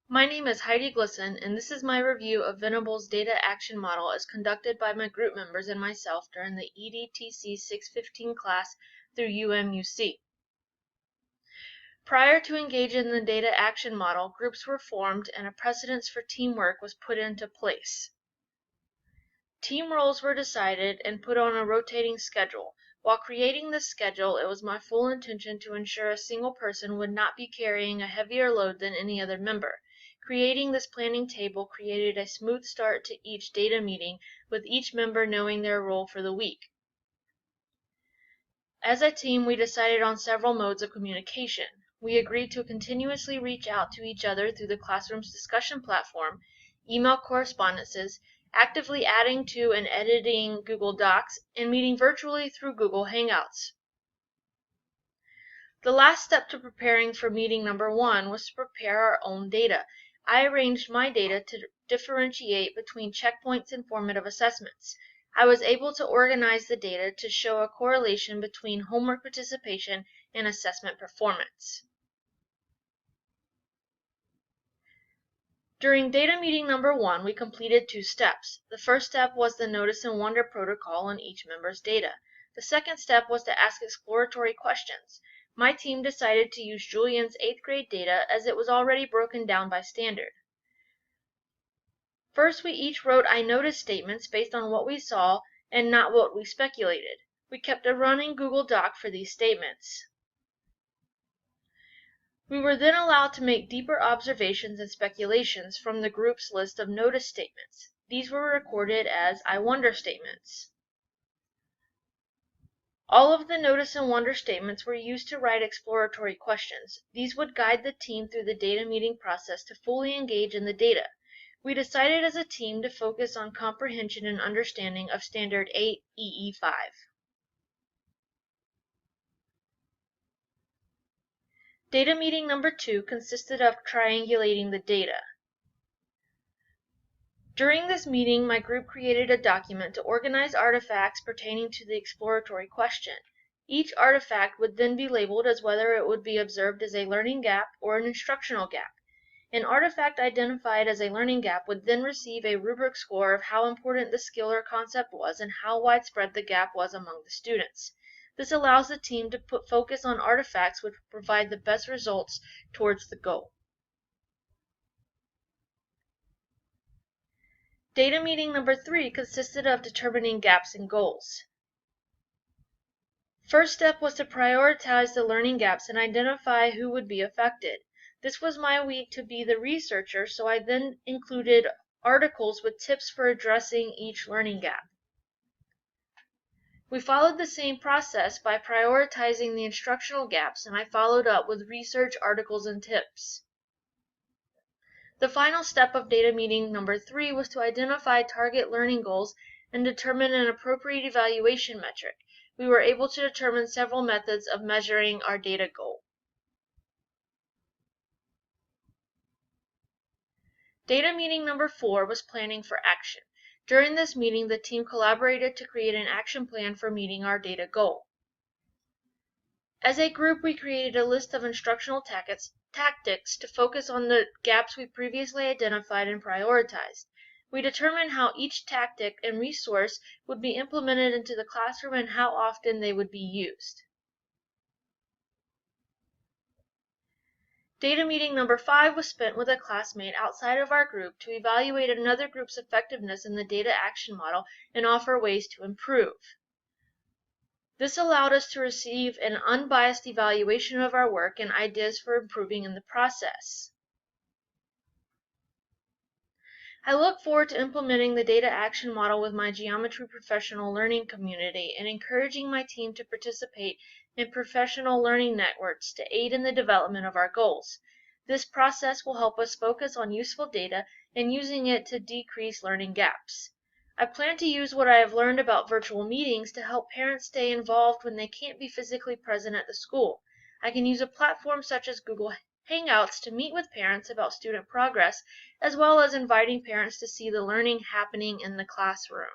My name is Heidi Glisson, and this is my review of Venable's data action model as conducted by my group members and myself during the EDTC 615 class through UMUC. Prior to engaging in the data action model, groups were formed and a precedence for teamwork was put into place. Team roles were decided and put on a rotating schedule. While creating this schedule, it was my full intention to ensure a single person would not be carrying a heavier load than any other member. Creating this planning table created a smooth start to each data meeting, with each member knowing their role for the week. As a team, we decided on several modes of communication. We agreed to continuously reach out to each other through the classroom's discussion platform, email correspondences, actively adding to and editing Google Docs, and meeting virtually through Google Hangouts. The last step to preparing for meeting number 1 was to prepare our own data. I arranged my data to differentiate between checkpoints and formative assessments. I was able to organize the data to show a correlation between homework participation and assessment performance. During data meeting number 1, we completed 2 steps. The first step was the Notice and Wonder protocol on each member's data. The second step was to ask exploratory questions. My team decided to use Julian's 8th grade data as it was already broken down by standard. First, we each wrote I noticed statements based on what we saw and not what we speculated. We kept a running Google Doc for these statements. We were then allowed to make deeper observations and speculations from the group's list of notice statements. These were recorded as I wonder statements. All of the notice and wonder statements were used to write exploratory questions. These would guide the team through the data meeting process to fully engage in the data. We decided as a team to focus on comprehension and understanding of Standard 8 EE5. Data meeting number 2 consisted of triangulating the data. During this meeting, my group created a document to organize artifacts pertaining to the exploratory question. Each artifact would then be labeled as whether it would be observed as a learning gap or an instructional gap. An artifact identified as a learning gap would then receive a rubric score of how important the skill or concept was and how widespread the gap was among the students. This allows the team to put focus on artifacts which provide the best results towards the goal. Data meeting number 3 consisted of determining gaps and goals. First step was to prioritize the learning gaps and identify who would be affected. This was my week to be the researcher, so I then included articles with tips for addressing each learning gap. We followed the same process by prioritizing the instructional gaps, and I followed up with research articles and tips. The final step of data meeting number 3 was to identify target learning goals and determine an appropriate evaluation metric. We were able to determine several methods of measuring our data goal. Data meeting number 4 was planning for action. During this meeting, the team collaborated to create an action plan for meeting our data goal. As a group, we created a list of instructional tactics to focus on the gaps we previously identified and prioritized. We determined how each tactic and resource would be implemented into the classroom and how often they would be used. Data meeting number 5 was spent with a classmate outside of our group to evaluate another group's effectiveness in the data action model and offer ways to improve. This allowed us to receive an unbiased evaluation of our work and ideas for improving in the process. I look forward to implementing the data action model with my geometry professional learning community and encouraging my team to participate in professional learning networks to aid in the development of our goals. This process will help us focus on useful data and using it to decrease learning gaps. I plan to use what I have learned about virtual meetings to help parents stay involved when they can't be physically present at the school. I can use a platform such as Google Hangouts to meet with parents about student progress, as well as inviting parents to see the learning happening in the classroom.